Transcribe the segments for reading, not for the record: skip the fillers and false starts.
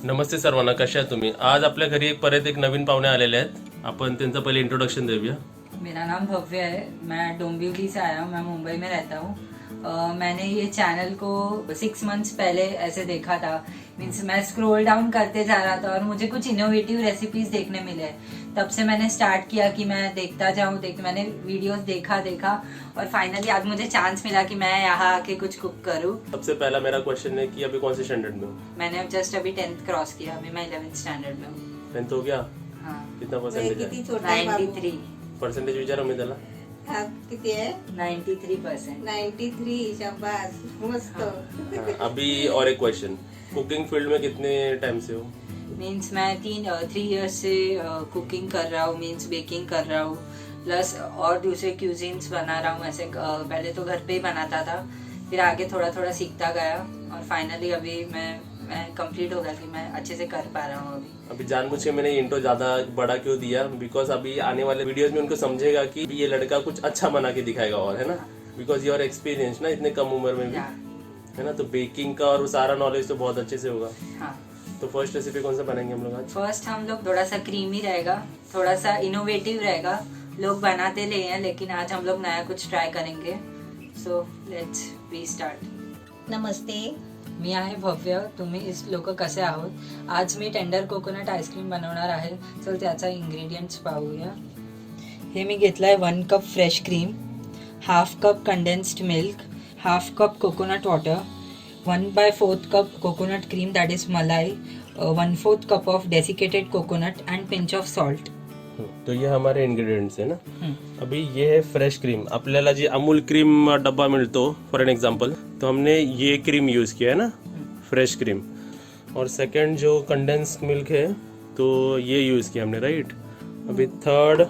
नमस्ते सर्वांना, कशा आहात तुम्ही? आज आपल्या घरी परत एक नवीन पाहुणे आलेले आहेत. आपण त्यांचं पहिले इंट्रोडक्शन देऊया. मेरा नाम भव्य है, मैं डोंबिवली से आया हूँ, मैं मुंबई में रहता हूँ। मैंने ये चैनल को 6 मंथ्स पहले ऐसे देखा था। मीन्स मैं स्क्रॉल डाउन करते जा रहा था और मुझे कुछ इनोवेटिव रेसिपीज देखने मिले। तब से मैंने स्टार्ट किया कि मैं देखता जाऊँ, मैंने वीडियोस देखा और फाइनली आज मुझे चांस मिला कि मैं यहाँ आके कुछ कुक करूँ। सबसे पहला मेरा क्वेश्चन है कि अभी कौन से स्टैंडर्ड में हो? मैंने अब जस्ट अभी 10th क्रॉस किया, अभी मैं 11th स्टैंडर्ड में हूँ। 10th हो गया? हाँ, कितना परसेंटेज है? 93 पर्सेंटेज विचारा मी त्याला. किती आहे? 93%. 93. शाबाश, मस्त. अभी और एक क्वेश्चन, कुकिंग फील्ड में कितने टाइम से हो? मीन्स मैं 3 इयर्स से कुकिंग कर रहा हूँ, मीन्स बेकिंग कर रहा हूँ, प्लस और दूसरे क्यूजिन्स बना रहा हूँ। ऐसे पहले तो घर पे ही बनाता था, फिर आगे थोड़ा थोड़ा सीखता गया और फाइनली अभी मैं कंप्लीट हो गया कि मैं अच्छे से कर पा रहा हूँ। अभी जानबूझ के मैंने इंट्रो ज्यादा बड़ा क्यों दिया, बिकॉज अभी आने वाले वीडियोस में उनको समझेगा कि ये लड़का कुछ अच्छा बना के दिखाएगा, और है ना, बिकॉज योर एक्सपीरियंस ना इतने कम उम्र में भी, है ना, तो बेकिंग का और सारा नॉलेज तो बहुत अच्छे से होगा। हाँ, तो फर्स्ट रेसिपी कौन सा बनाएंगे हम लोग आज? फर्स्ट हम लोग थोड़ा सा क्रीमी रहेगा, थोड़ा सा इनोवेटिव रहेगा। लोग बनाते ले हैं लेकिन आज हम लोग नया कुछ ट्राई करेंगे। So let's we start. नमस्ते. मी आहे भव्य, तुम्ही इस लोक कसे आहोत? आज मी टेंडर कोकोनट आईस्क्रीम बनवणार आहे. चल त्याचा इंग्रेडियंट्स पाहूया. हे मी घेतलं आहे 1 cup fresh cream, half cup condensed milk, half cup coconut water, 1/4 cup coconut cream that is मलाई, 1/4 cup of desiccated coconut and pinch of salt. तो ये हमारे इंग्रेडिएंट्स है ना. अभी ये है फ्रेश क्रीम. आपल्याला जी अमूल क्रीम डब्बा मिळतो फॉर एन एग्जांपल, तो हमने ये क्रीम यूज किया है ना, फ्रेश क्रीम. और सेकंड जो कंडेंस मिल्क है तो ये यूज किया हमने, राइट. अभी थर्ड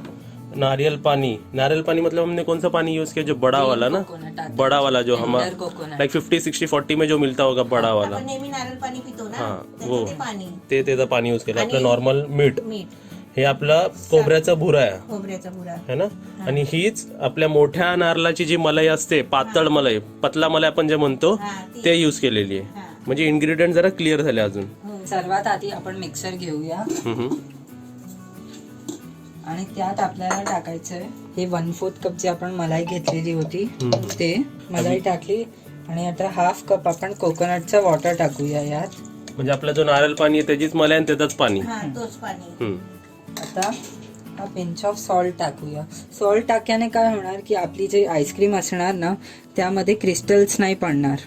नारियल पानी. नारियल पानी मतलब हमने कौन सा पानी यूज किया? जो बड़ा वाला ना, बड़ा वाला जो हमारा लाइक 50, 60, 40 में जो मिलता होगा बड़ा वाला. आपण नेहमी नारळ पाणी पितो ना, हाँ, त्याचं वो. ते पाणी, ते त्याचं पाणी यूज केलं. आपलं नॉर्मल मीठ, मीठ, हे आपला खोबऱ्याचा भुरा आहे, खोबऱ्याचा बुरा. है ना. आणि हीच आपल्या मोठ्या नारळाची जी मलाई असते, पातळ मलाई, पतला मलाई आपण जे म्हणतो, हा, ती. ते यूज केलेली आहे. हा. म्हणजे इन्ग्रेडियंट जरा क्लिअर झाले अजून. सर्वात आधी आपण मिक्सर घेऊया हम्म. आणि त्यात आपल्याला टाकायचं आहे हे 1/4 कप जे आपण मलाई घेतलेली होती ते मलाई टाकली. आणि आता हाफ कप आपण कोकोनटचं वॉटर टाकूया यात. म्हणजे आपला जो नारळ पाणी आहे त्याचीच मलाई आणि त्याचंच पाणी. हा, तोच पाणी. आता हा पिंच ऑफ सॉल्ट टाकूया. सॉल्ट टाकल्याने काय होणार की आपली जे आईस्क्रीम असणार ना त्यामध्ये क्रिस्टल्स नाही पडणार.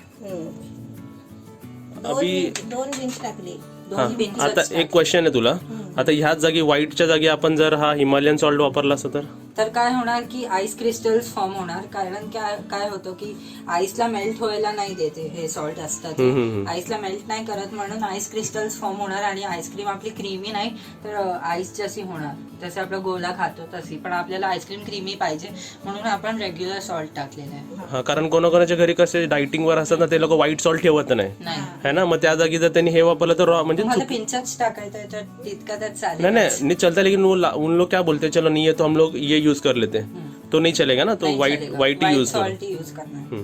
अभी 2 इंच टाकले. हा, आता एक क्वेश्चन आहे तुला. आता ह्याच जागी व्हाईटच्या जागी आपण जर हा हिमालयन सॉल्ट वापरला असता तर काय होणार की आईस क्रिस्टल्स फॉर्म होणार. कारण काय होतं की आईसला मेल्ट व्हायला नाही देते हे सॉल्ट असतात, आईसला मेल्ट नाही करत, म्हणून आईस क्रिस्टल्स फॉर्म होणार आणि आईस्क्रीम आपली क्रीमी नाही तर आईस जशी होणार, जसे आपला गोला खातो तशी. पण आपल्याला आईस्क्रीम क्रीमी पाहिजे म्हणून आपण रेग्युलर सॉल्ट टाकलेलं आहे. हा, कारण कोणाकोणाच्या घरी कसे डायटिंग वर असतात ना, ते लोक व्हाईट सॉल्ट ठेवत नाही, है ना. मग त्या जागी जर त्यांनी हे वापरलं तर म्हणजे मला पिंचच टाकायचं है, तितका तर चालेल. नहीं चलता, लेकिन उन लोग क्या बोलते हैं, चलो नहीं है तो हम लोग ये यूज कर लेते हैं, तो नहीं चलेगा ना, तो व्हाईट ही यूज सॉल्ट यूज करणार.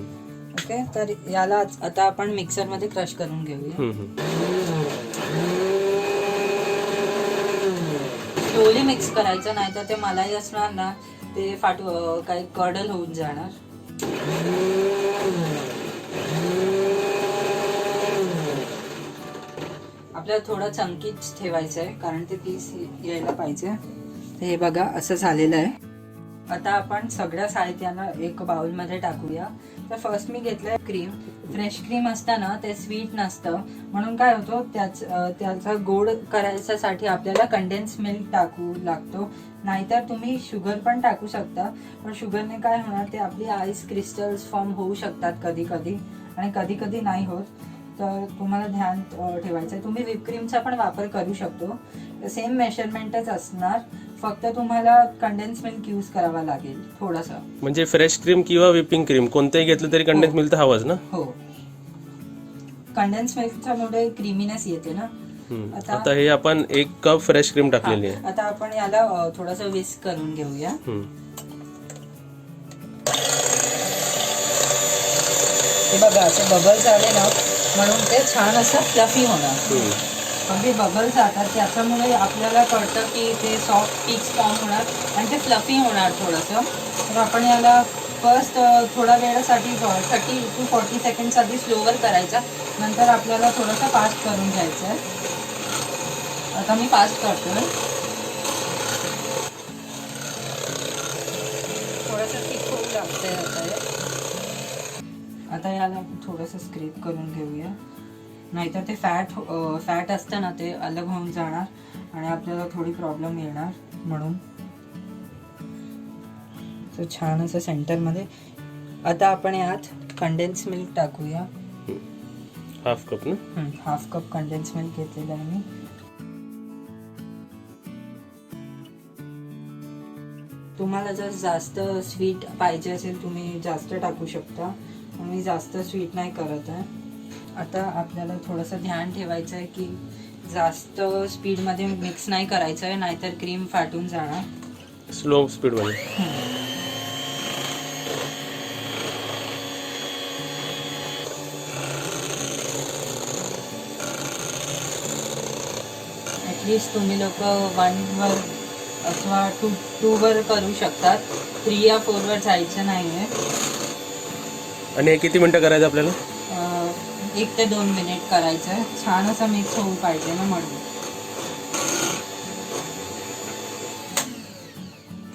ओके, तर याला आता आपण मिक्सर मध्ये क्रश करून घेऊया. स्लोली मिक्स करायचं, नाही तर ते मलाई असणार ना ते काही कडल होऊन जाणार. आपल्याला थोडं चमकीच ठेवायचं आहे कारण ते पीस यायला पाहिजे. हे बघा असं झालेलं आहे. आता आपण सगळ्या साहित्याला एक बाउलमध्ये टाकूया. तर फर्स्ट मी घेतलंय क्रीम. फ्रेश क्रीम असतं ना ते स्वीट नसतं, म्हणून काय होतं त्याचा गोड करायच्यासाठी आपल्याला कंडेन्स मिल्क टाकू लागतो. नाहीतर तुम्ही शुगर पण टाकू शकता, पण शुगरने काय होणार ते आपली आईस क्रिस्टल्स फॉर्म होऊ शकतात कधी कधी आणि कधी कधी नाही होत. तर तुम्हाला ध्यान ठेवायचं आहे. तुम्ही व्हिपक्रीमचा पण वापर करू शकतो, सेम मेजरमेंटच असणार, फक्त तुम्हाला कंडेन्स मिल्क यूज करावा लागेल थोडासा. म्हणजे फ्रेश क्रीम किंवा व्हिपिंग क्रीम कोणतेही घेतलं तरी कंडेन्स मिल्क तर हवंच ना. हो, कंडेन्स मिल्कच्यामुळे क्रीमीनेस येते ना. आता हे आपण 1 कप फ्रेश क्रीम टाकलेली आहे. आता आपण याला थोडंसं विस्क करून घेऊया. हे बघा असे बबल्स आले ना म्हणून ते छान असं फ्लफी होणार. अगदी बबल्स जातात, त्याच्यामुळे आपल्याला कळतं की ते सॉफ्ट पीक्स फॉर्म होणार आणि ते फ्लफी होणार थोडंसं. तर आपण याला फर्स्ट थोडा वेळासाठी 30 to 40 सेकंड्स आधी स्लोवर करायचा, नंतर आपल्याला थोडंसं फास्ट करून घ्यायचं आहे. आता मी फास्ट करतोय. थोडंसं थिक होऊ लागतंय आता याला थोडंसं स्क्रेप करून घेऊया, नाहीतर ते फॅट असतं ना ते अलग होऊन जाणार आणि आपल्याला थोडी प्रॉब्लेम येणार. म्हणून तर छान असं सेंटरमध्ये. आता आपण यात कंडेन्स मिल्क टाकूया. हाफ कप ना. हाफ कप कंडेन्स मिल्क घेतलेलं आहे मी. तुम्हाला जर जास्त स्वीट पाहिजे असेल तुम्ही जास्त टाकू शकता, मी जास्त स्वीट नाही करत आहे. आता आपल्याला थोडंसं ध्यान ठेवायचं आहे की जास्त स्पीडमध्ये मिक्स नाही करायचं आहे, नाहीतर क्रीम फाटून जाणार. स्लो स्पीडमध्ये. ॲटलिस्ट तुम्ही लोक 1 वर अथवा 2 वर करू शकतात. 3 या 4 वर जायचं नाही आहे. आणि हे किती मिनटं करायचं आपल्याला? 1 ते 2 मिनिट करायचं आहे. छान असं मिक्स होऊ पाहिजे ना म्हणून.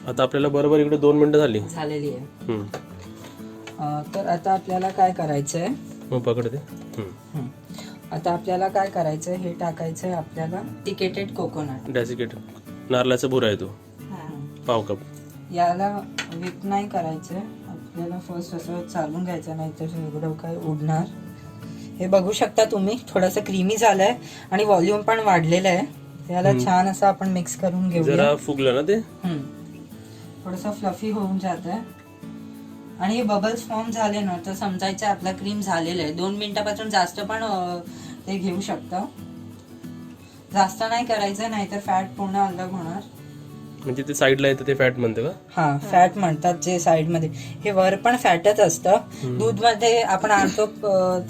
आता आपल्याला बरोबर इकडे 2 मिनिटं झालेली आहे. तर आता आपल्याला काय करायचं आहे, मग पकडते. आता आपल्याला काय करायचं आहे, हे टाकायचं आहे आपल्याला डिकेटेड कोकोनट. डेसिकेटेड नारळाचा बुरा आहे तो, पाव कप. याला व्हिप नाही करायचं आहे आपल्याला, फर्स्ट असं चालून घ्यायचं, नाही तर एवढं काय उडणार. हे बघू शकता तुम्ही, थोडंसं क्रीमी झालंय आणि व्हॉल्यूम पण वाढलेलं आहे. याला छान असं आपण मिक्स करून घेऊया. जरा फुगलं ना ते, थोडंसं फ्लफी होऊन जात आहे. आणि हे बबल्स फॉर्म झाले ना तर समजायचं आपला क्रीम झालेलं आहे. 2 मिनिटापासून जास्त पण ते घेऊ शकतं. जास्त नाही करायचं, नाहीतर फॅट पूर्ण अलग होणार. म्हणजे ते साईडला येतं ते फॅट म्हणते का? हा, फॅट म्हणतात जे साईड मध्ये. हे वर पण फॅटच असतं. दूध मध्ये आपण आणतो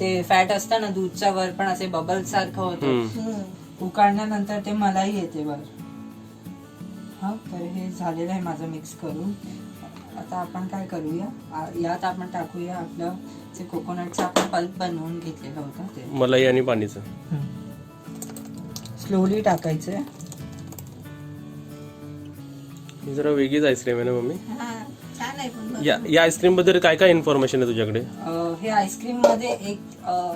ते फॅट असतं ना, दूधच्या वर पण असे बबल्स सारखं होतं. उकाळल्यानंतर ते मलाई येते वर. हा, तर हे झालेलं आहे माझं मिक्स करून. आता आपण काय करूया, यात आपण टाकूया आपलं जे कोकोनटचं आपण पल्प बनवून घेतलेलं होतं ते. मलाई आणि पाणीचं स्लोली टाकायचंय. ही जरा वेगळीच आईस्क्रीम आहे ना मम्मी? छान आहे पण या आईस्क्रीम बद्दल काय काय इन्फॉर्मेशन आहे तुझ्याकडे? हे आईस्क्रीम मध्ये एक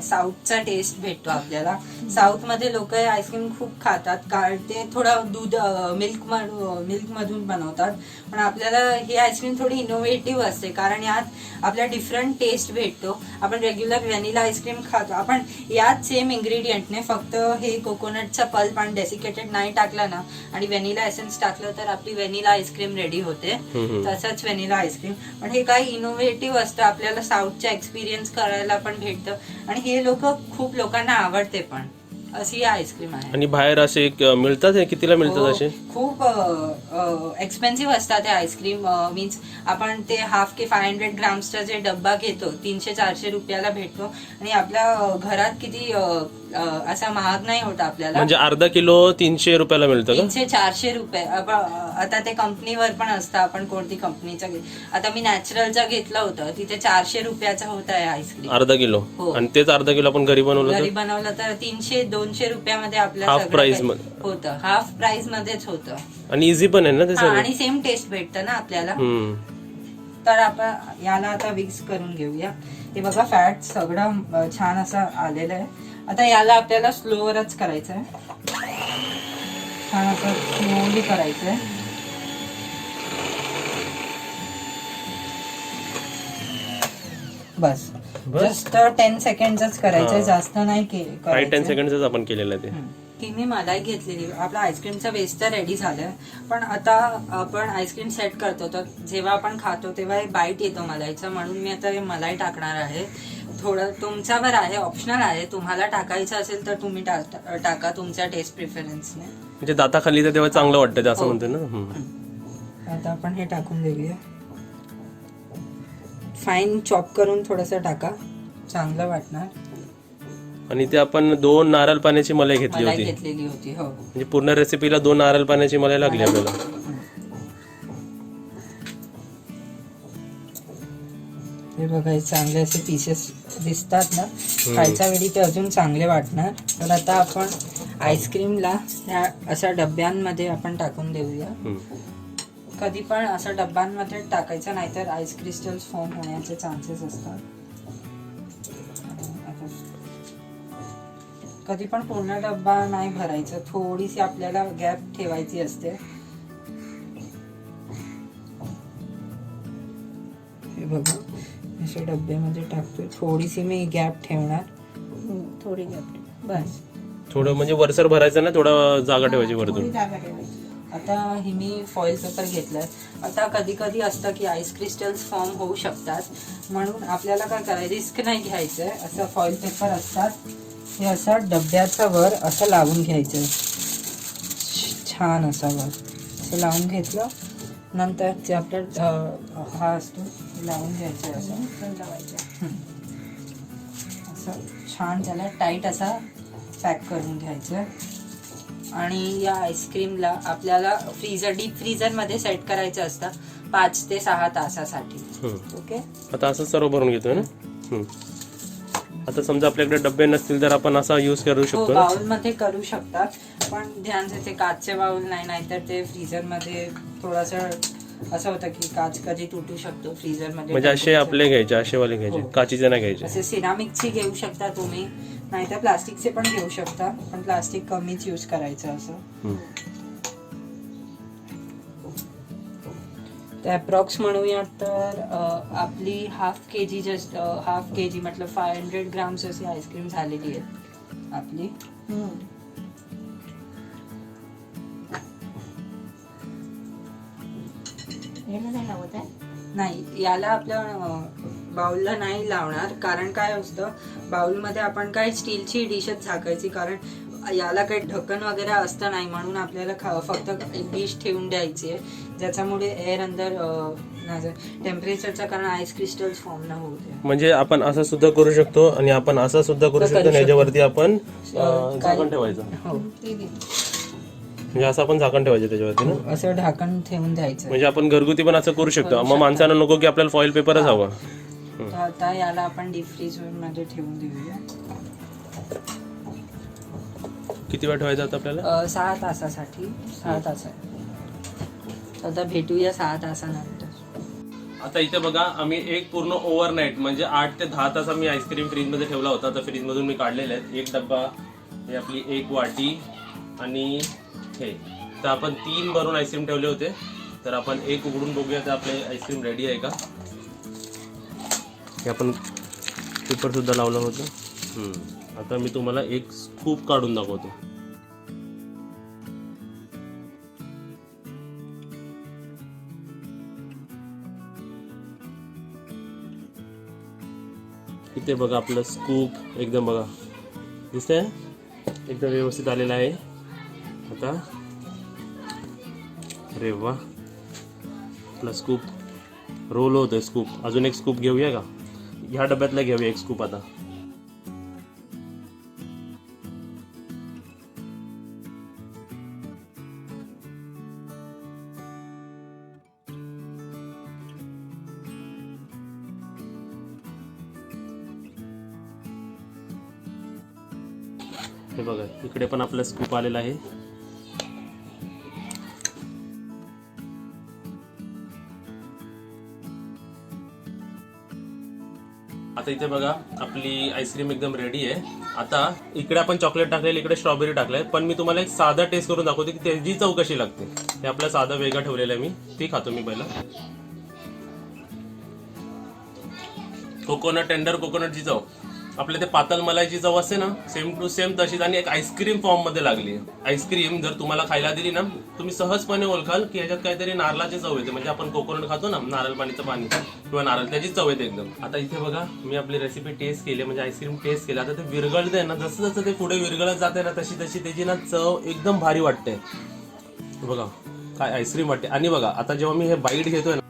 साऊथचा टेस्ट भेटतो आपल्याला. साऊथ मध्ये लोक हे आईस्क्रीम खूप खातात, कारण ते थोडं दूध मिल्क मधून बनवतात. पण आपल्याला ही आईस्क्रीम थोडी इनोव्हेटिव्ह असते, कारण यात आपल्याला डिफरंट टेस्ट भेटतो. आपण रेग्युलर व्हॅनिला आईस्क्रीम खातो, आपण यात सेम इन्ग्रेडियंटने फक्त हे कोकोनटचा पल्प आणि डेसिकेटेड नाही टाकला ना आणि व्हॅनिला एसेन्स टाकलं तर आपली व्हॅनिला आईस्क्रीम रेडी होते. तसंच व्हॅनिला आईस्क्रीम. पण हे काही इनोव्हेटिव्ह असतं, आपल्याला साऊथचा एक्सपिरियन्स करायला पण भेटतं आणि हे खूप लोकांना आवडते पण. अशी आईस्क्रीम आहे. आणि बाहेर असे मिळतात, हे कितीला मिळतात असे? खूप एक्सपेन्सिव्ह असतात ते आईस्क्रीम. मीन्स आपण ते 500 ग्राम्सचा जे डब्बा घेतो 300-400 रुपयाला भेटतो आणि आपल्या घरात किती असा महाग नाही होता आपल्याला. म्हणजे अर्धा किलो 300 रुपयाला मिळतं का? 300-400 रुपये. आता ते कंपनीवर पण असतं, आपण कोणती कंपनीचा आता मी नॅचरलचा घेतला होता, तिथे 400 रुपयाचा होता आईस्क्रीम अर्धा किलो. आणि तेच अर्धा किलो आपण घरी बनवलं तर 300-200 रुपयामध्ये आपल्याला हाफ प्राइस मध्ये होतं. हाफ प्राइस मध्येच होतं आणि इझी पण आहे ना ते सगळं. आणि सेम टेस्ट भेटतं ना आपल्याला. तर आपण याला आता मिक्स करून घेऊया. हे बघा, फॅट सगळं छान असं आलेलं आहे. आता याला आपल्याला स्लोवरच करायचं आहे, छान असं स्लोली करायचं आहे. बस जस्ट 10 सेकंडच करायचंय, जास्त नाही करायचं. 10 सेकंडच आपण केलेलं आहे ते. ती मी मलाई घेतलेली. आपला आईस्क्रीमचा बेस तर रेडी झालाय, पण आता आपण आईस्क्रीम सेट करतो तर जेव्हा आपण खातो तेव्हा एक बाईट येतो मलाईचा, म्हणून मी आता हे मलाई टाकणार आहे. थोडं तुमच्यावर आहे, ऑप्शनल आहे. तुम्हाला टाकायचं असेल तर तुम्ही टाका तुमच्या टेस्ट प्रिफरन्सने. म्हणजे दाताखाली तर तेव्हा चांगलं वाटतं ते, असं म्हणते ना. आता आपण हे टाकून देऊया. फाईन चॉप करून थोडंसं टाका, चांगलं वाटणार. आणि ते आपण 2 नारळ पाण्याची मलाई घेतली मलाई होती, घेतलेली होती. हो, म्हणजे पूर्ण रेसिपीला 2 नारळ पाण्याची मलाई लागली आपल्याला. हे बघा, हे चांगले असे पीसेस दिसतात ना, खायच्या वेळी ते अजून चांगले वाटणार. तर आता आपण आईस्क्रीमला ह्या अशा डब्यांमध्ये आपण टाकून देऊया. कधी पण अशा डब्यांमध्ये टाकायचं, नाहीतर आईस क्रिस्टल्स फॉर्म होण्याचे चान्सेस असतात. कधी पण पूर्ण डब्बा नाही भरायचं, थोडीशी आपल्याला गॅप ठेवायची असते. हे बघा, अशा डब्यामध्ये टाकतोय, थोडीशी मी गॅप ठेवणार. थोडी गॅप बस. थोडं म्हणजे वरसर भरायचं ना, थोडं जागा ठेवायची थोडी वरतून. जागा ठेवायची. आता ही मी फॉईल पेपर घेतलाय. आता कधी कधी असतं की आईस क्रिस्टल्स फॉर्म होऊ शकतात, म्हणून आपल्याला काय करायचं, रिस्क नाही घ्यायचंय. असं फॉईल पेपर असतात, हे असं डब्याचा वर असं लावून घ्यायचं, छान असा वर असं लावून घेतलं. नंतर जे आपलं हा असतो लावून घ्यायचं, असं लावायचं, असं छान त्याला टाईट असा पॅक करून घ्यायचं. आणि या आईस्क्रीमला आपल्याला डीप फ्रीझरमध्ये सेट करायचं असतं 5 ते 6 तासासाठी. ओके, आता असं सर्व भरून घेतोय ना. आता समजा आपल्याकडे डब्बे नसतील तर आपण असा यूज करू शकतो ना. बाउल मध्ये करू शकतात, पण ध्यान ते काचचे बाउल नाही, नाहीतर ते फ्रीझर मध्ये थोडस असं होतं की काच कधी तुटू शकतो फ्रीझर मध्ये. म्हणजे असे आपले घ्यायचे, असेवाले घ्यायचे, हो. काचीचे नाही घ्यायचे. असे सिरामिकची घेऊ शकता तुम्ही, नाहीतर प्लास्टिकचे पण घेऊ शकता, पण प्लास्टिक कमीच यूज करायचं. असं तर अप्रॉक्स म्हणूया तर आपली हाफ के जी मतलब 500 ग्राम्स अशी आईस्क्रीम झालेली आहे आपली. नाही, याला आपल्या बाउलला नाही लावणार, कारण काय असतं, बाउलमध्ये आपण काय स्टीलची डिशच झाकायची, कारण याला काही ढक्कन वगैरे असतं नाही, म्हणून आपल्याला फक्त एक डिश ठेवून द्यायची आहे, ज्याच्यामुळे एअर अंदर टेम्परेचरचा, कारण आईस क्रिस्टल्स फॉर्म न होते. म्हणजे आपण असं सुद्धा करू शकतो आणि आपण असं सुद्धा करू शकतो. याच्यावरती आपण झाकण ठेवायचं. हो, म्हणजे असं आपण झाकण ठेवायचं त्याच्यावरती ना, असं ढाकण ठेवून द्यायचं. म्हणजे आपण घरगुती पण असं करू शकतो. मग माणसांना नको की आपल्याला फॉईल पेपरच हवा. तर आता याला आपण डीप फ्रीज मध्ये ठेवून देऊया. किती वेळ ठेवायचं आता आपल्याला? 6 तासासाठी. 6 तास. आता भेटूया 6 तासानंतर. आता इथे बघा, आम्ही एक पूर्ण ओव्हरनाईट म्हणजे 8 ते 10 तास आम्ही आईस्क्रीम फ्रीज मध्ये ठेवला होता. तर फ्रीज मधून मी काढलेले आहेत. एक डब्बा, हे आपली एक वाटी आणि हे, तर आपण 3 भरून आईस्क्रीम ठेवले होते. तर आपण एक उघडून बघूया तर आपले आईस्क्रीम रेडी आहे का. हे आपण पेपर सुद्धा लावलं होतं. आता मी तुम्हाला एक स्कूप काढून दाखवतो. इथे बघा आपलं स्कूप एकदम बघा दिसतंय, एकदम व्यवस्थित आलेलं आहे. आता अरे वा, आपला स्कूप रोल होतोय. स्कूप, अजून एक स्कूप घेऊया का? ह्या डब्यातला घेऊया एक स्कूप. आता हे बघा, इकडे पण आपला स्कूप आलेला आहे. आता इथे बघा आपली आईस्क्रीम एकदम रेडी आहे. आता इकडे आपण चॉकलेट टाकलेलं, इकडे स्ट्रॉबेरी टाकलंय, पण मी तुम्हाला एक साधा टेस्ट करून दाखवते की त्याची चव कशी लागते. हे आपलं साधं वेगळं ठेवलेलं आहे मी, ती खातो मी पहिला. कोकोनट, टेंडर कोकोनटची चव, आपल्या ते पातळ मलाईची चव असते ना, सेम टू सेम तशीच, आणि एक आईस्क्रीम फॉर्म मध्ये लागली. आईस्क्रीम जर तुम्हाला खायला दिली ना, तुम्ही सहजपणे ओळखाल की ह्याच्यात काहीतरी नारळाची चव येते. म्हणजे आपण कोकोनट खातो ना, नारळ पाणीचं पाणी किंवा नारळ, त्याची चव येते एकदम. आता इथे बघा, मी आपली रेसिपी टेस्ट केली, म्हणजे आईस्क्रीम टेस्ट केली. आता ते विरघळते ना, जसं जसं ते पुढे विरघळत जाते ना, तशी तशी त्याची ना चव एकदम भारी वाटते. बघा काय आईस्क्रीम वाटते. आणि बघा आता जेव्हा मी हे बाईट घेतोय ना,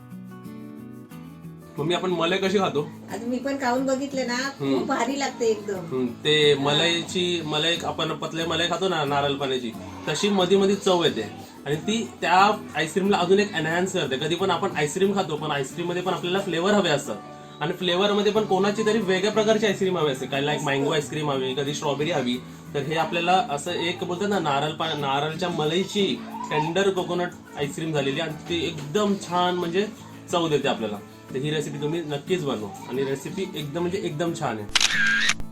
मम्मी आपण मलाई कशी खातो? आता मी पण खाऊन बघितले ना, खूप भारी लागते एकदम. ते मलाई आपण पतले मलाई खातो ना नारळ पाण्याची, तशी मध्ये मध्ये चव येते आणि ती त्या आईस्क्रीमला अजून एक एनहान्स करते. कधी पण आपण आईस्क्रीम खातो पण आईस्क्रीम मध्ये पण आपल्याला फ्लेवर हवे असतात आणि फ्लेवर मध्ये पण कोणाची तरी वेगळ्या प्रकारची आईस्क्रीम हवी असते. काही लाईक मँगो आईस्क्रीम हवी, कधी स्ट्रॉबेरी हवी. तर हे आपल्याला असं एक बोलतात ना नारळच्या मलईची टेंडर कोकोनट आईस्क्रीम झालेली आणि ती एकदम छान म्हणजे चव देते आपल्याला. तर ही रेसिपी तुम्ही नक्कीच बनवा आणि रेसिपी एकदम म्हणजे एकदम छान आहे.